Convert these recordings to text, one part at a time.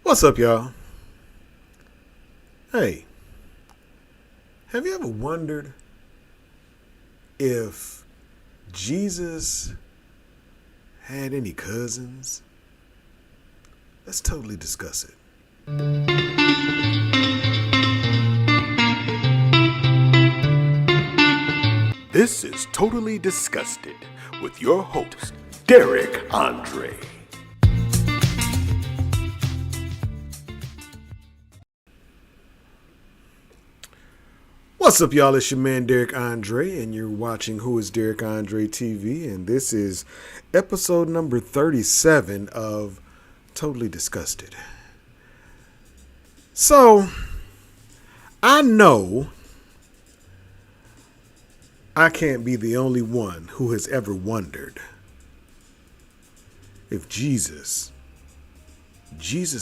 What's up, y'all? Hey, have you ever wondered if Jesus had any cousins? Let's totally discuss it. This is Totally Disgusted with your host, Derek Andre. What's up, y'all? It's your man, Derek Andre, and you're watching Who is Derek Andre TV, and this is episode number 37 of Totally Disgusted. So, I know I can't be the only one who has ever wondered if Jesus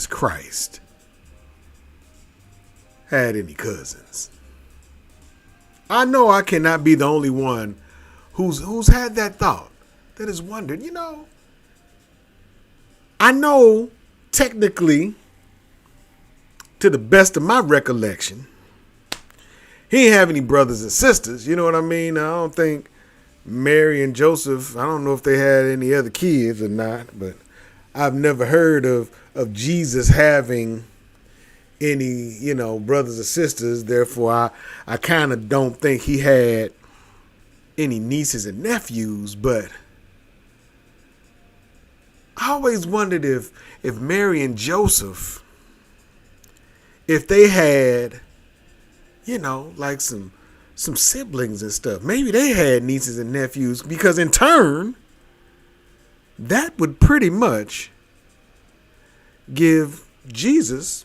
Christ, had any cousins. I know I cannot be the only one who's had that thought, that has wondered, I know technically, to the best of my recollection, he didn't have any brothers and sisters, you know what I mean? I don't think Mary and Joseph, I don't know if they had any other kids or not, but I've never heard of Jesus having any, brothers or sisters. Therefore, I kind of don't think he had any nieces and nephews, but I always wondered if Mary and Joseph, if they had, like some siblings and stuff. Maybe they had nieces and nephews, because in turn, that would pretty much give Jesus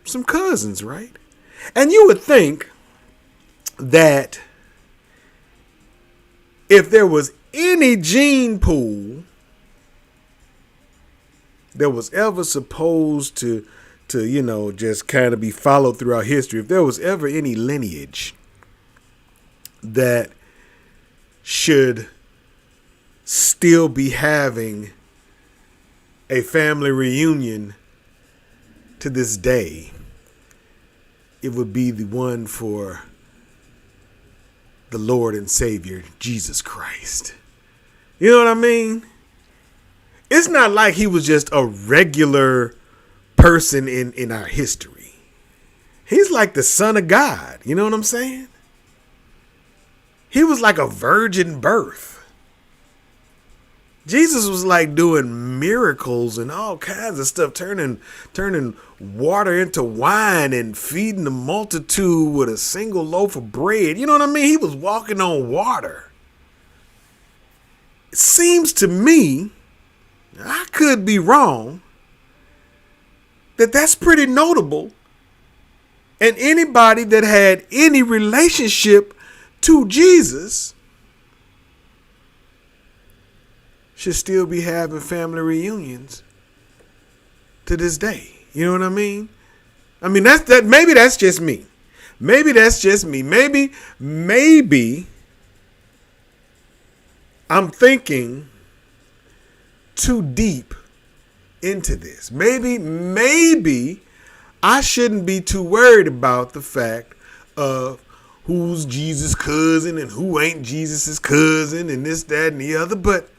some cousins, right? And you would think that if there was any gene pool that was ever supposed to just kind of be followed throughout history, if there was ever any lineage that should still be having a family reunion to this day, it would be the one for the Lord and Savior, Jesus Christ. You know what I mean? It's not like he was just a regular person in our history. He's like the Son of God. You know what I'm saying? He was like a virgin birth. Jesus was like doing miracles and all kinds of stuff, turning water into wine and feeding the multitude with a single loaf of bread. You know what I mean? He was walking on water. It seems to me, I could be wrong, that's pretty notable. And anybody that had any relationship to Jesus should still be having family reunions to this day. You know what I mean? I mean, maybe that's just me. Maybe that's just me. Maybe I'm thinking too deep into this. Maybe I shouldn't be too worried about the fact of who's Jesus' cousin and who ain't Jesus' cousin and this, that, and the other, but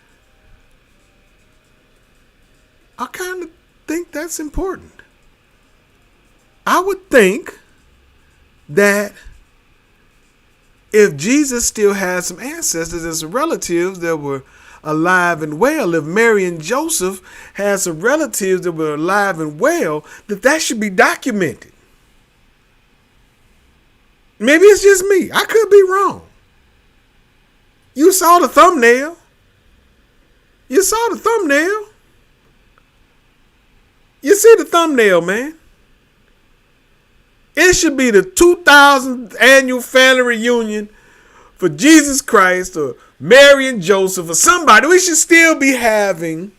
I kind of think that's important. I would think that if Jesus still had some ancestors and some relatives that were alive and well, if Mary and Joseph had some relatives that were alive and well, that should be documented. Maybe it's just me. I could be wrong. You saw the thumbnail. You see the thumbnail, man. It should be the 2000th annual family reunion for Jesus Christ or Mary and Joseph or somebody. We should still be having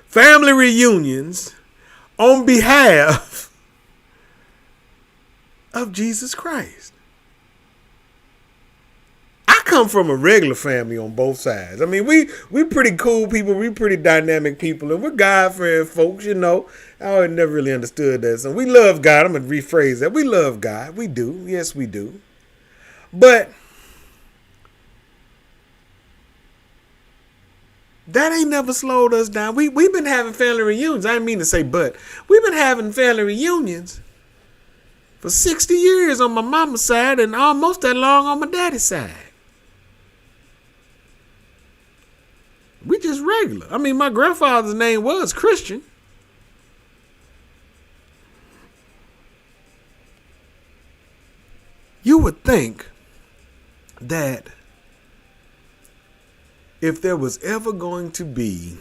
family reunions on behalf of Jesus Christ. I come come from a regular family on both sides. I mean, we pretty cool people. We pretty dynamic people, and we're God-fearing folks. You know, I never really understood that. So we love God. I'm gonna rephrase that. We love God. We do. Yes, we do. But that ain't never slowed us down. We've been having family reunions. I didn't mean to say but. We've been having family reunions for 60 years on my mama's side and almost that long on my daddy's side. We just regular. I mean, my grandfather's name was Christian. You would think that if there was ever going to be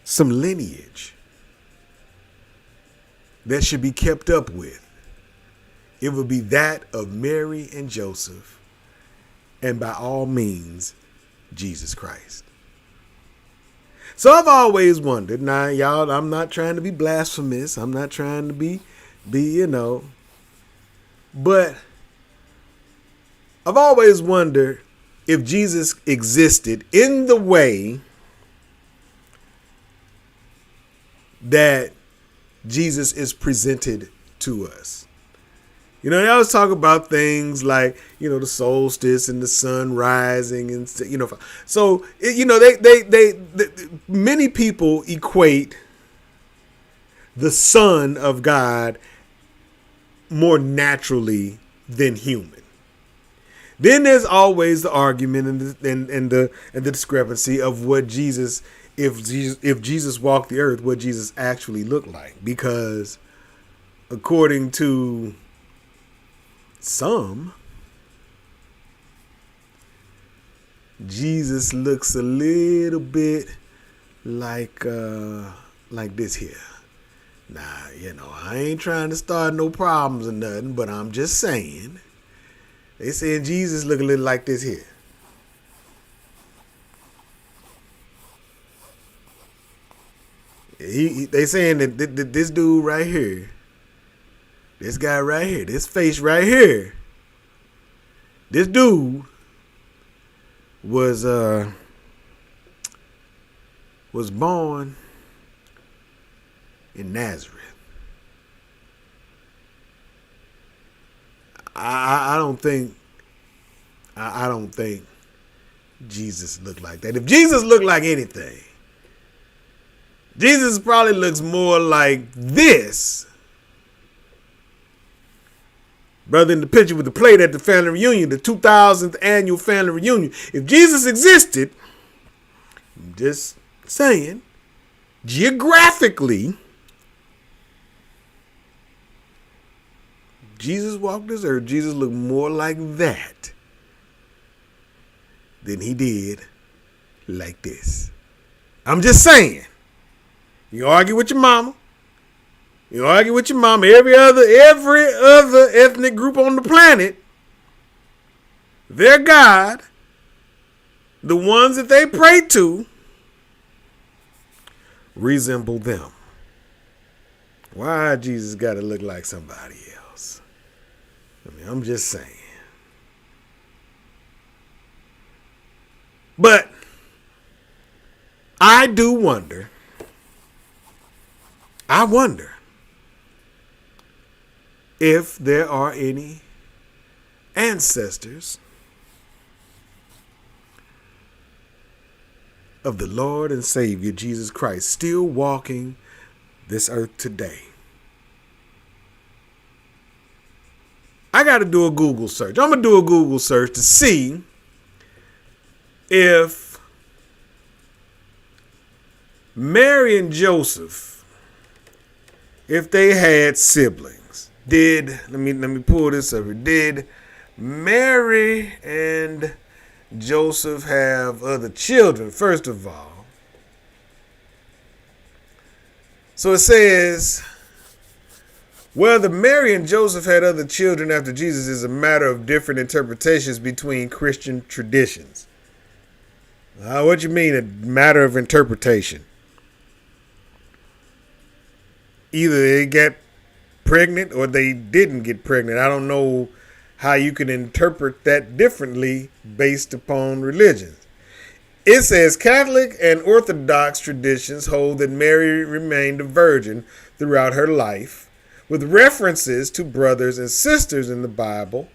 some lineage that should be kept up with, it would be that of Mary and Joseph, and by all means, Jesus Christ. So I've always wondered, now y'all, I'm not trying to be blasphemous, I'm not trying to be, but I've always wondered if Jesus existed in the way that Jesus is presented to us. You know, they always talk about things like, you know, the solstice and the sun rising and, you know, so, you know, they many people equate the Son of God more naturally than human. Then there's always the argument and the discrepancy of what Jesus, if Jesus walked the earth, what Jesus actually looked like. Because according to some, Jesus looks a little bit like this here. Nah, you know, I ain't trying to start no problems or nothing, but I'm just saying. They saying Jesus look a little like this here. They saying that this dude right here, this guy right here, this face right here, this dude was born in Nazareth. I don't think Jesus looked like that. If Jesus looked like anything, Jesus probably looks more like this. Brother in the picture with the plate at the family reunion, the 2000th annual family reunion. If Jesus existed, I'm just saying, geographically, Jesus walked this earth, Jesus looked more like that than he did like this. I'm just saying. You argue with your mama. You argue with your mama. Every other ethnic group on the planet, their God, the ones that they pray to, resemble them. Why Jesus got to look like somebody else? I mean, I'm just saying. But I do wonder. I wonder if there are any ancestors of the Lord and Savior Jesus Christ still walking this earth today. I got to do a Google search. I'm going to do a Google search to see if Mary and Joseph, if they had siblings. Let me pull this up here. Did Mary and Joseph have other children, first of all? So it says, whether Mary and Joseph had other children after Jesus is a matter of different interpretations between Christian traditions. What you mean a matter of interpretation? Either they got pregnant or they didn't get pregnant. I don't know how you can interpret that differently based upon religions. It says Catholic and Orthodox traditions hold that Mary remained a virgin throughout her life, with references to brothers and sisters in the Bible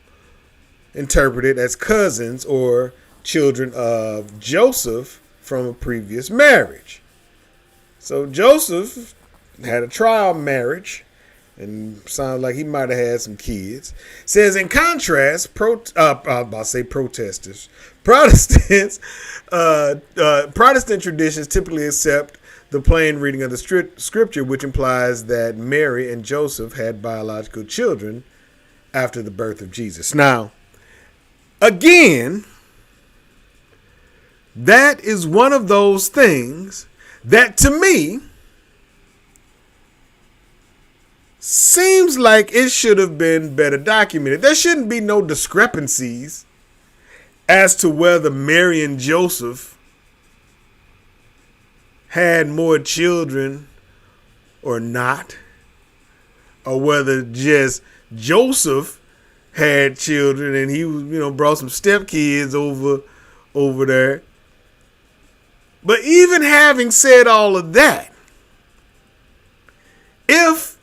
interpreted as cousins or children of Joseph from a previous marriage. So Joseph had a trial marriage, and sounds like he might have had some kids. Says in contrast, protesters, Protestants, Protestant traditions typically accept the plain reading of the scripture, which implies that Mary and Joseph had biological children after the birth of Jesus. Now, again, that is one of those things that to me seems like it should have been better documented. There shouldn't be no discrepancies as to whether Mary and Joseph had more children or not, or whether just Joseph had children and he was, brought some stepkids over there. But even having said all of that, if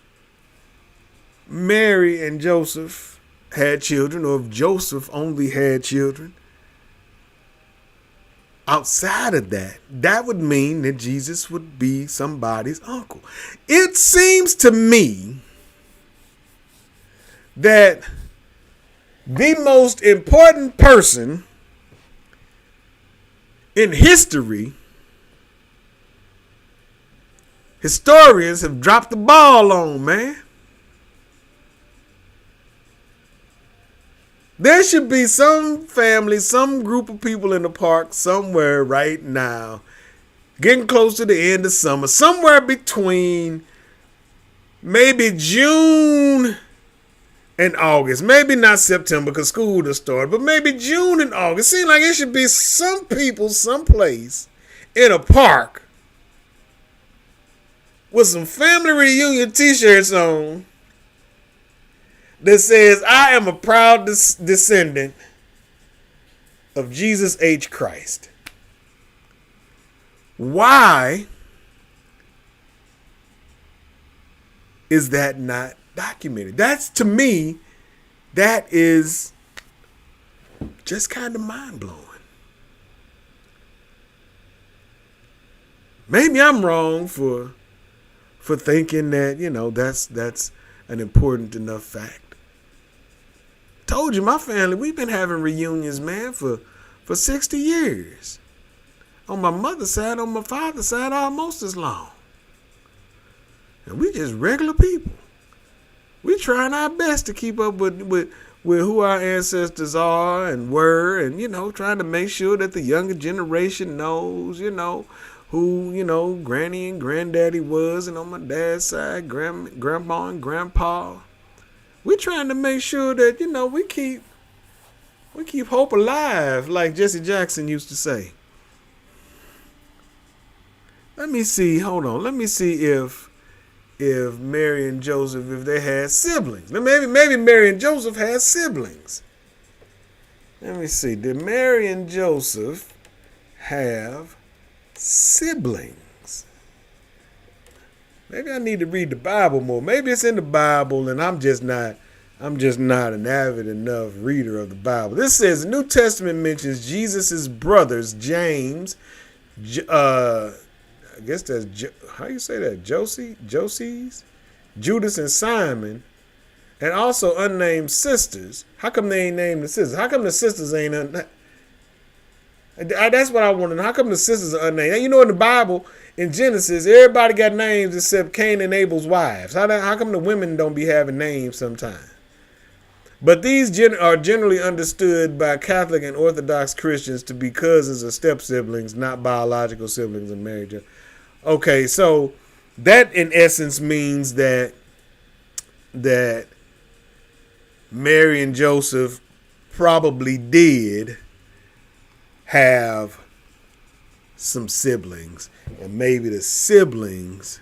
Mary and Joseph had children, or if Joseph only had children, outside of that, that would mean that Jesus would be somebody's uncle. It seems to me that the most important person in history, historians have dropped the ball on, man. There should be some family, some group of people in the park somewhere right now, getting close to the end of summer, somewhere between maybe June and August. Maybe not September because school has started, but maybe June and August. Seems like it should be some people someplace in a park with some family reunion t-shirts on that says, I am a proud descendant of Jesus H. Christ. Why is that not documented? That's, to me, that is just kind of mind-blowing. Maybe I'm wrong for thinking that, that's an important enough fact. Told you, my family, we've been having reunions, man, for 60 years. On my mother's side, on my father's side, almost as long. And we just regular people. We trying our best to keep up with who our ancestors are and were, and, trying to make sure that the younger generation knows, who, Granny and Granddaddy was, and on my dad's side, Grandma and Grandpa. We're trying to make sure that, we keep hope alive, like Jesse Jackson used to say. Let me see, hold on. Let me see if Mary and Joseph, if they had siblings. Maybe Mary and Joseph had siblings. Let me see. Did Mary and Joseph have siblings? Maybe I need to read the Bible more. Maybe it's in the Bible and I'm just not an avid enough reader of the Bible. This says the New Testament mentions Jesus' brothers, James, I guess that's, how you say that? Joses, Judas and Simon, and also unnamed sisters. How come they ain't named the sisters? How come the sisters ain't unnamed? That's what I want to know. How come the sisters are unnamed? In the Bible, in Genesis, everybody got names except Cain and Abel's wives. How come the women don't be having names sometimes? But these are generally understood by Catholic and Orthodox Christians to be cousins or step-siblings, not biological siblings in marriage. Okay, so that in essence means that Mary and Joseph probably did have some siblings, and maybe the siblings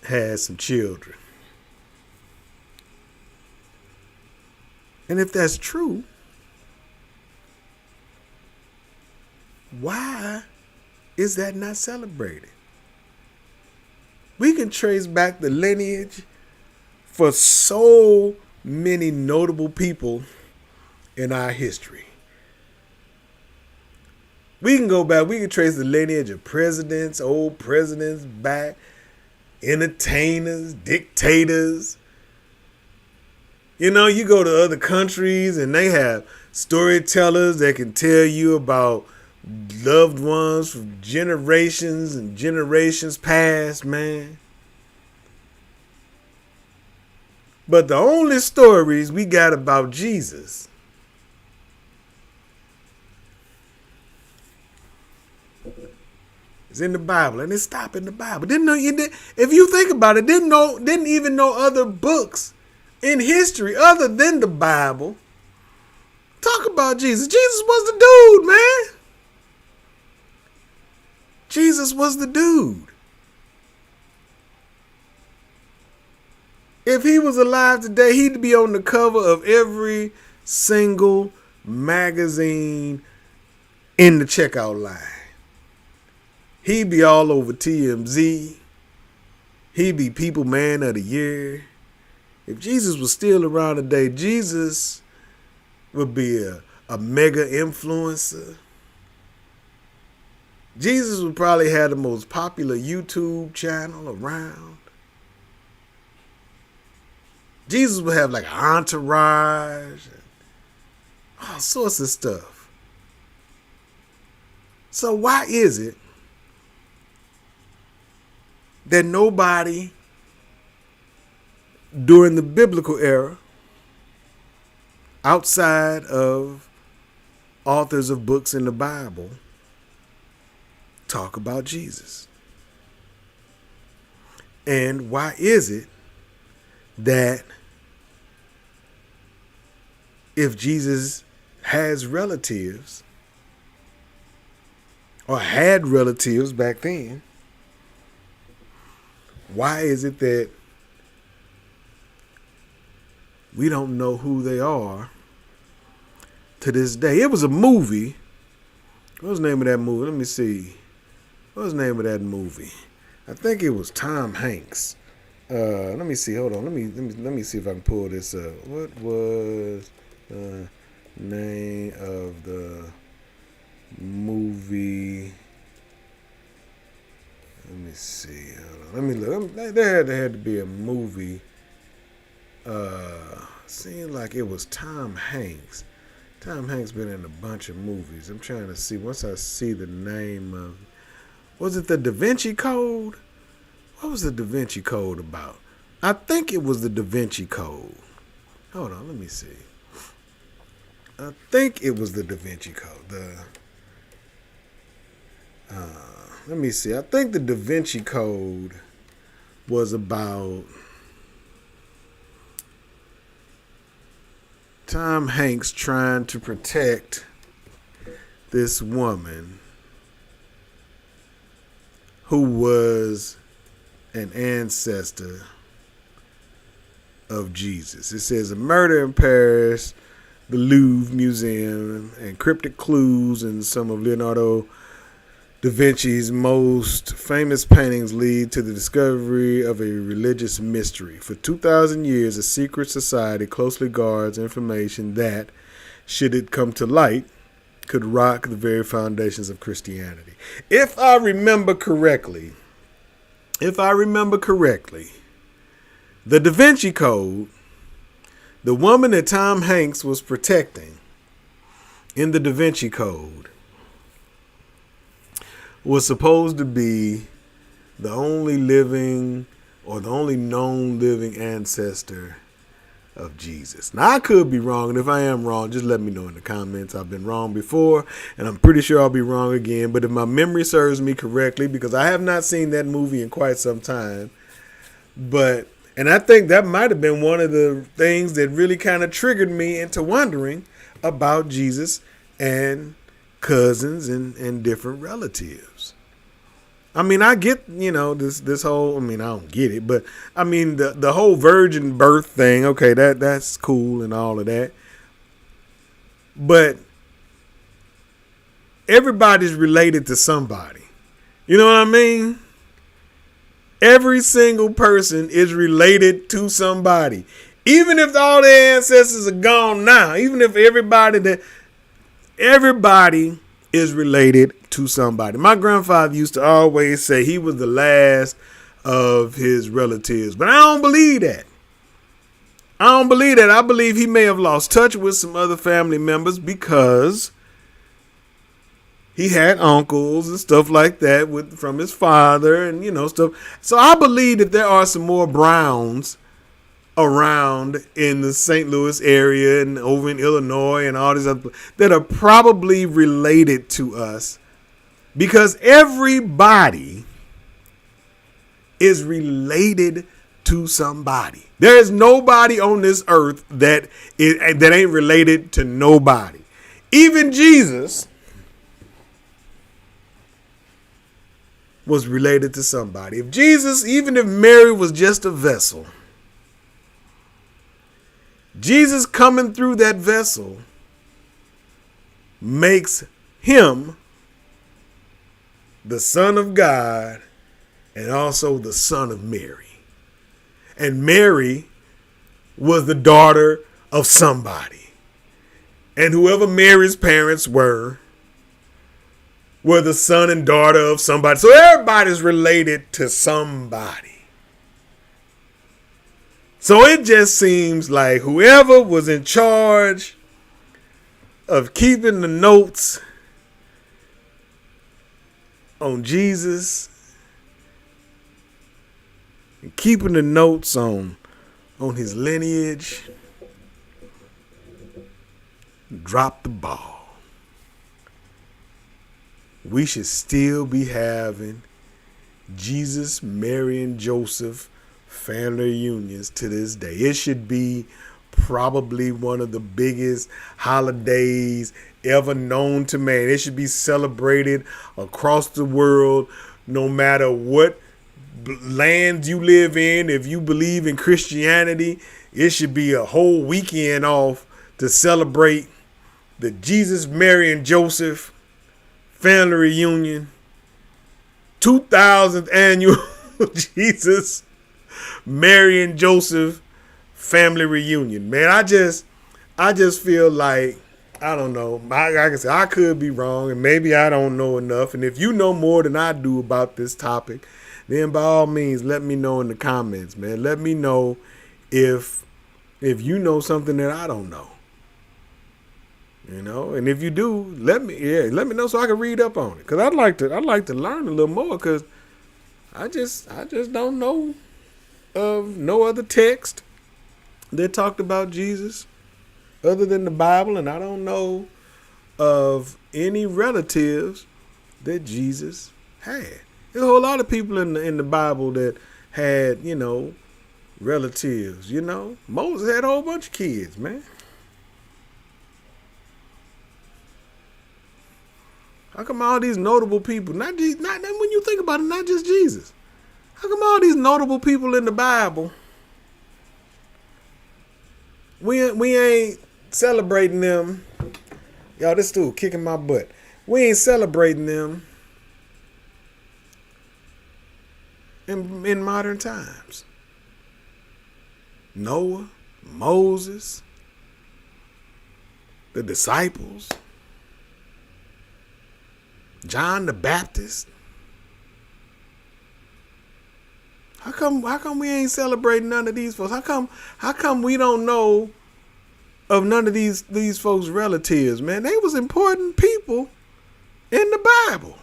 had some children. And if that's true, why is that not celebrated? We can trace back the lineage for so many notable people in our history. We can go back, we can trace the lineage of presidents, old presidents back, entertainers, dictators. You know, you go to other countries and they have storytellers that can tell you about loved ones from generations and generations past, man. But the only stories we got about Jesus is in the Bible, and it stopped in the Bible. If you think about it, didn't even know other books in history other than the Bible talk about Jesus. Jesus was the dude, man. Jesus was the dude. If he was alive today, he'd be on the cover of every single magazine in the checkout line. He'd be all over TMZ. He'd be People Man of the Year. If Jesus was still around today, Jesus would be a mega influencer. Jesus would probably have the most popular YouTube channel around. Jesus would have like an entourage and all sorts of stuff. So why is it that nobody during the biblical era, outside of authors of books in the Bible, talk about Jesus? And why is it that if Jesus has relatives or had relatives back then, why is it that we don't know who they are to this day? It was a movie. What was the name of that movie? Let me see. What was the name of that movie? I think it was Tom Hanks. Let me see. Hold on. Let me see if I can pull this up. What was the name of the movie? Let me see. Hold on. Let me look. There had to be a movie. Seemed like it was Tom Hanks. Tom Hanks been in a bunch of movies. I'm trying to see. Once I see the name of, was it the Da Vinci Code? What was the Da Vinci Code about? I think it was the Da Vinci Code. Hold on, let me see. I think it was the Da Vinci Code. Let me see. I think the Da Vinci Code was about Tom Hanks trying to protect this woman who was an ancestor of Jesus. It says a murder in Paris, the Louvre Museum, and cryptic clues in some of Leonardo da Vinci's most famous paintings lead to the discovery of a religious mystery. For 2,000 years, a secret society closely guards information that, should it come to light, could rock the very foundations of Christianity. If I remember correctly, the Da Vinci Code, the woman that Tom Hanks was protecting in the Da Vinci Code, was supposed to be the only living or the only known living ancestor of Jesus. Now, I could be wrong, and if I am wrong, just let me know in the comments. I've been wrong before, and I'm pretty sure I'll be wrong again. But if my memory serves me correctly, because I have not seen that movie in quite some time, and I think that might have been one of the things that really kind of triggered me into wondering about Jesus and cousins and different relatives. I mean, I get, this whole, I don't get it, but I mean, the whole virgin birth thing, okay, that's cool and all of that. but everybody's related to somebody. You know what I mean? Every single person is related to somebody. Even if all their ancestors are gone now, even if everybody is related to somebody. My grandfather used to always say he was the last of his relatives, but I don't believe that. I believe he may have lost touch with some other family members because he had uncles and stuff like that from his father and, stuff. So I believe that there are some more Browns around in the St. Louis area and over in Illinois and all these other that are probably related to us, because everybody is related to somebody. There is nobody on this earth that ain't related to nobody. Even Jesus was related to somebody. Even if Mary was just a vessel, Jesus coming through that vessel makes him the Son of God and also the Son of Mary. And Mary was the daughter of somebody. And whoever Mary's parents were the son and daughter of somebody. So everybody's related to somebody. So it just seems like whoever was in charge of keeping the notes on Jesus and keeping the notes on his lineage dropped the ball. We should still be having Jesus, Mary, and Joseph family reunions to this day. It should be probably one of the biggest holidays ever known to man. It should be celebrated across the world, no matter what land you live in. If you believe in Christianity, it should be a whole weekend off to celebrate the Jesus, Mary, and Joseph family reunion, 2000th annual Jesus, Mary, and Joseph family reunion. Man, I just feel like, I don't know. Like I said, I could be wrong, and maybe I don't know enough. And if you know more than I do about this topic, then by all means, let me know in the comments, man. Let me know if you know something that I don't know. And if you do, let me know so I can read up on it. Cause I'd like to learn a little more. Cause I just don't know of no other text that talked about Jesus other than the Bible, and I don't know of any relatives that Jesus had. There's a whole lot of people in the Bible that had, relatives. Moses had a whole bunch of kids, man. How come all these notable people, not when you think about it, not just Jesus. How come all these notable people in the Bible, we ain't celebrating them? Y'all, this dude kicking my butt. We ain't celebrating them in modern times. Noah, Moses, the disciples, John the Baptist. How come we ain't celebrating none of these folks? How come we don't know of none of these folks' relatives, man? They was important people in the Bible.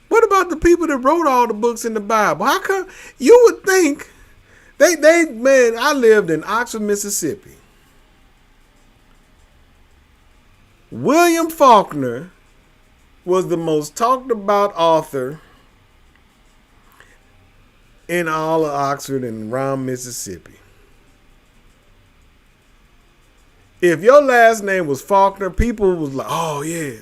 What about the people that wrote all the books in the Bible? How come you would think man, I lived in Oxford, Mississippi. William Faulkner was the most talked about author in all of Oxford and around Mississippi. If your last name was Faulkner, people was like, oh yeah.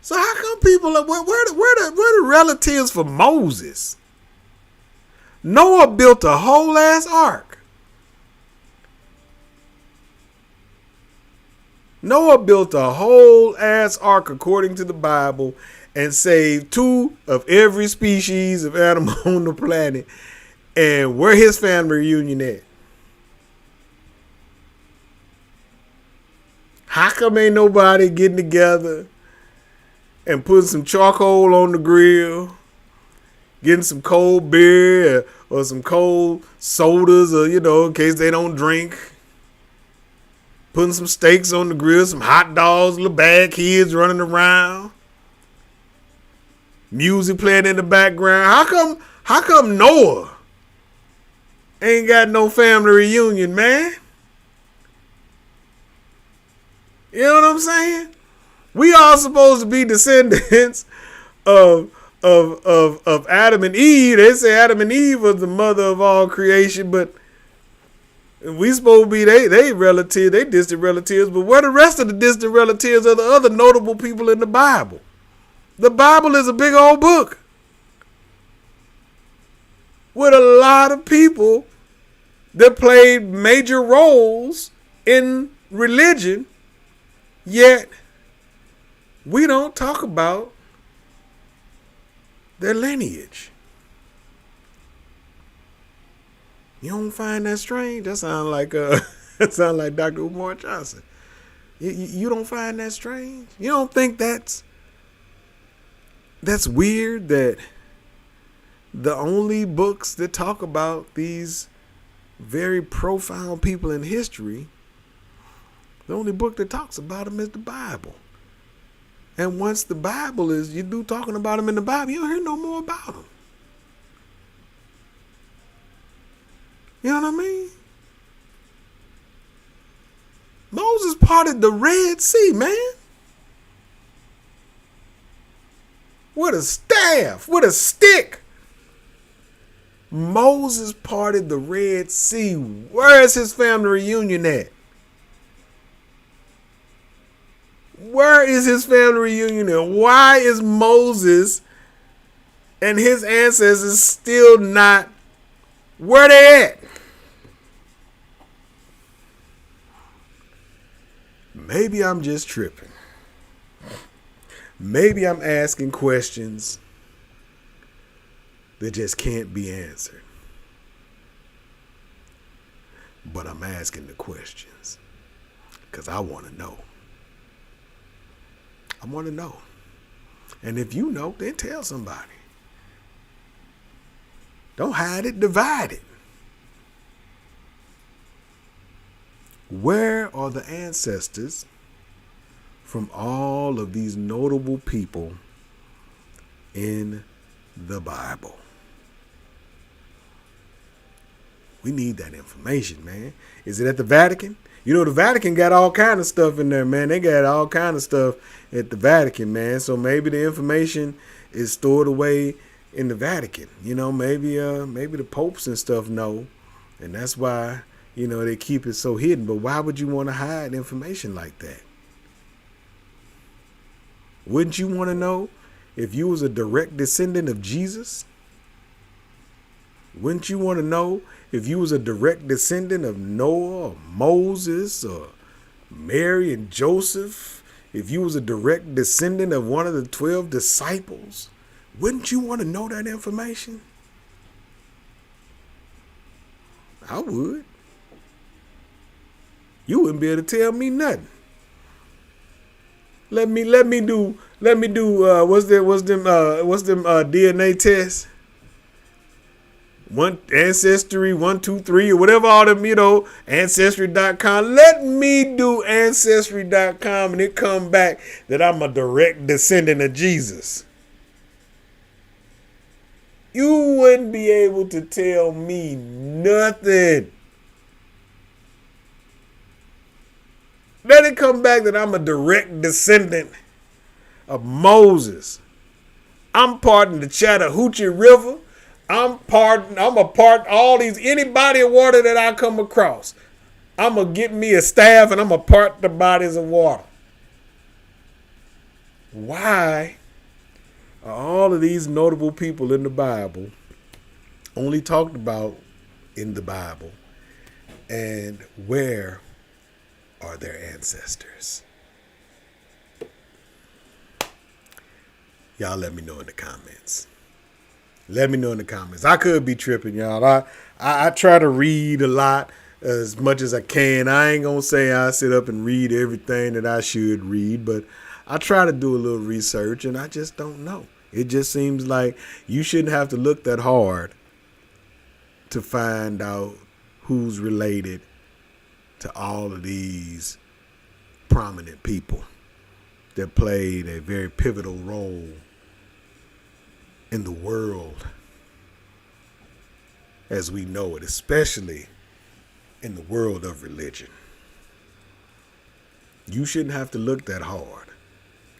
So how come people are, where the relatives for Moses? Noah built a whole ass ark. Noah built a whole ass ark according to the Bible and saved 2 of every species of animal on the planet. And where his family reunion at? How come ain't nobody getting together and putting some charcoal on the grill, getting some cold beer or some cold sodas, or, in case they don't drink, putting some steaks on the grill, some hot dogs, little bad kids running around, music playing in the background? How come Noah ain't got no family reunion, man? You know what I'm saying? We all supposed to be descendants of Adam and Eve. They say Adam and Eve was the mother of all creation, but we supposed to be they relatives, they distant relatives. But where the rest of the distant relatives are the other notable people in the Bible? The Bible is a big old book with a lot of people that played major roles in religion, yet we don't talk about their lineage. You don't find that strange? That sound like Dr. Umar Johnson. You don't find that strange? You don't think that's weird that the only books that talk about these very profound people in history, the only book that talks about them is the Bible. And once the Bible is, you do talking about them in the Bible, you don't hear no more about them. You know what I mean? Moses parted the Red Sea, man. With a staff, with a stick. Moses parted the Red Sea. Where is his family reunion at? Where is his family reunion at? Why is Moses and his ancestors still not where they at? Maybe I'm just tripping. Maybe I'm asking questions that just can't be answered. But I'm asking the questions because I want to know. I want to know. And if you know, then tell somebody. Don't hide it, divide it. Where are the ancestors from all of these notable people in the Bible? We need that information, man. Is it at the Vatican? You know, the Vatican got all kind of stuff in there, man. They got all kind of stuff at the Vatican, man. So maybe the information is stored away in the Vatican. You know, maybe the popes and stuff know. And that's why, they keep it so hidden. But why would you want to hide information like that? Wouldn't you want to know if you was a direct descendant of Jesus? Wouldn't you want to know if you was a direct descendant of Noah or Moses or Mary and Joseph? If you was a direct descendant of one of the 12 disciples? Wouldn't you want to know that information? I would. You wouldn't be able to tell me nothing. Let me do what's them DNA tests? One Ancestry 123 or whatever, all them, Ancestry.com. Let me do Ancestry.com and it come back that I'm a direct descendant of Jesus. You wouldn't be able to tell me nothing. Let it come back that I'm a direct descendant of Moses. I'm parting the Chattahoochee River. I'm a part all these, any body of water that I come across. I'm going to get me a staff and I'm going to part the bodies of water. Why are all of these notable people in the Bible only talked about in the Bible? And where are their ancestors? Y'all let me know in the comments. Let me know in the comments. I could be tripping, y'all. I try to read a lot as much as I can. I ain't going to say I sit up and read everything that I should read, but I try to do a little research, and I just don't know. It just seems like you shouldn't have to look that hard to find out who's related to all of these prominent people that played a very pivotal role in the world as we know it, especially in the world of religion. You shouldn't have to look that hard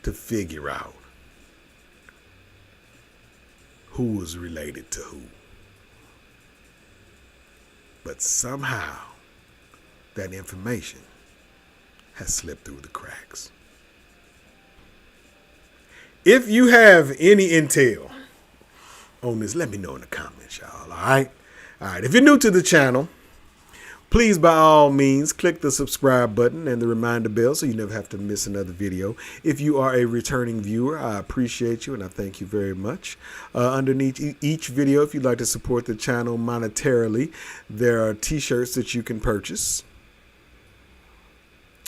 to figure out who was related to who. But somehow that information has slipped through the cracks. If you have any intel on this, let me know in the comments, y'all. All right. If you're new to the channel, please, by all means, click the subscribe button and the reminder bell so you never have to miss another video. If you are a returning viewer, I appreciate you and I thank you very much. Underneath each video, if you'd like to support the channel monetarily, there are t-shirts that you can purchase.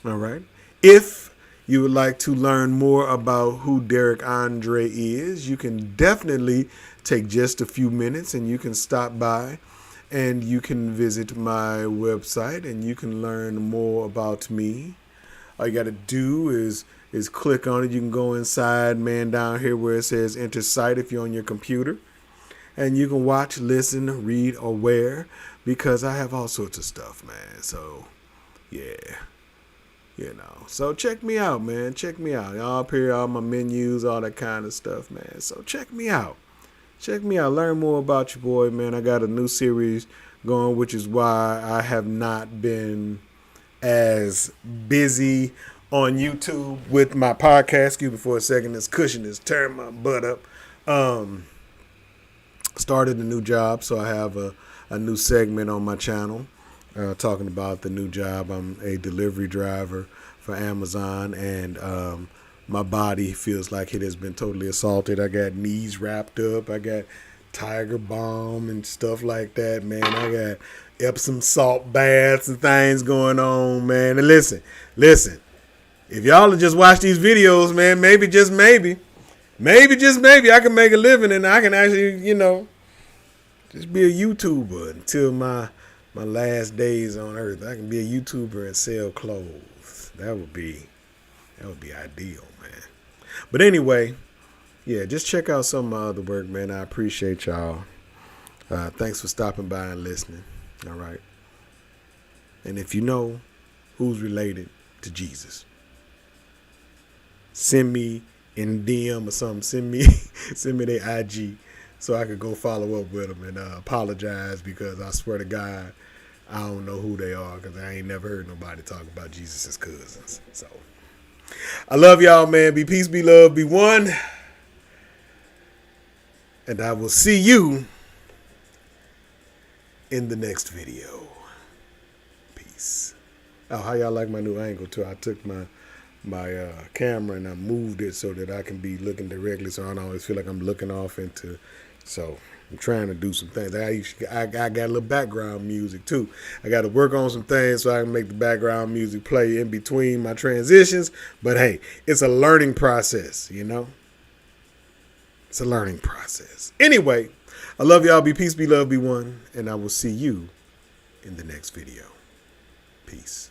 All right. If you would like to learn more about who Derek Andre is, you can definitely take just a few minutes and you can stop by and you can visit my website and you can learn more about me. All you got to do is click on it. You can go inside, man, down here where it says enter site if you're on your computer. And you can watch, listen, read, or wear because I have all sorts of stuff, man. So, yeah. You know, so check me out, man. Check me out. Y'all up here, all my menus, all that kind of stuff, man. So check me out. Check me out. Learn more about your boy, man. I got a new series going, which is why I have not been as busy on YouTube with my podcast. Excuse me for a second. This cushion is tearing my butt up. Started a new job, so I have a new segment on my channel. Talking about the new job. I'm a delivery driver for Amazon, and my body feels like it has been totally assaulted. I got knees wrapped up. I got Tiger Balm and stuff like that, man. I got Epsom salt baths and things going on, man. And listen, if y'all just watch these videos, man, maybe just maybe, I can make a living and I can actually, just be a YouTuber until my last days on earth. I can be a YouTuber and sell clothes. That would be ideal, man. But anyway, yeah, just check out some of my other work, man. I appreciate y'all. Thanks for stopping by and listening. All right. And if you know who's related to Jesus, send me in DM or something. Send me their IG so I could go follow up with them and apologize because I swear to God, I don't know who they are because I ain't never heard nobody talk about Jesus' cousins. So I love y'all, man. Be peace, be love, be one. And I will see you in the next video. Peace. Oh, how y'all like my new angle too? I took my camera and I moved it so that I can be looking directly so I don't always feel like I'm looking off into. So I'm trying to do some things. I got a little background music too. I got to work on some things so I can make the background music play in between my transitions. But hey, it's a learning process, It's a learning process. Anyway, I love y'all. Be peace, be love, be one. And I will see you in the next video. Peace.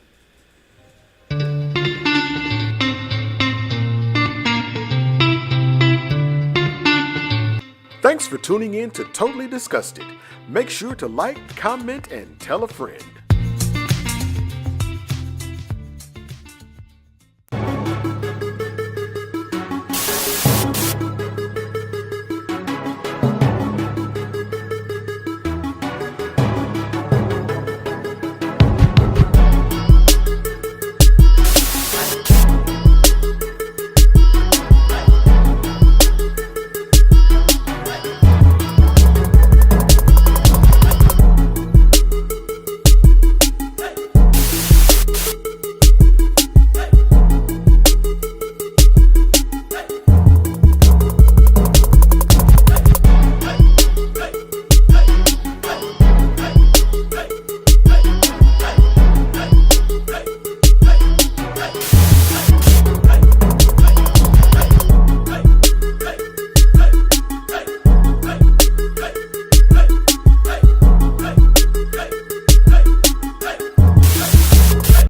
Thanks for tuning in to Totally Disgusted. Make sure to like, comment, and tell a friend.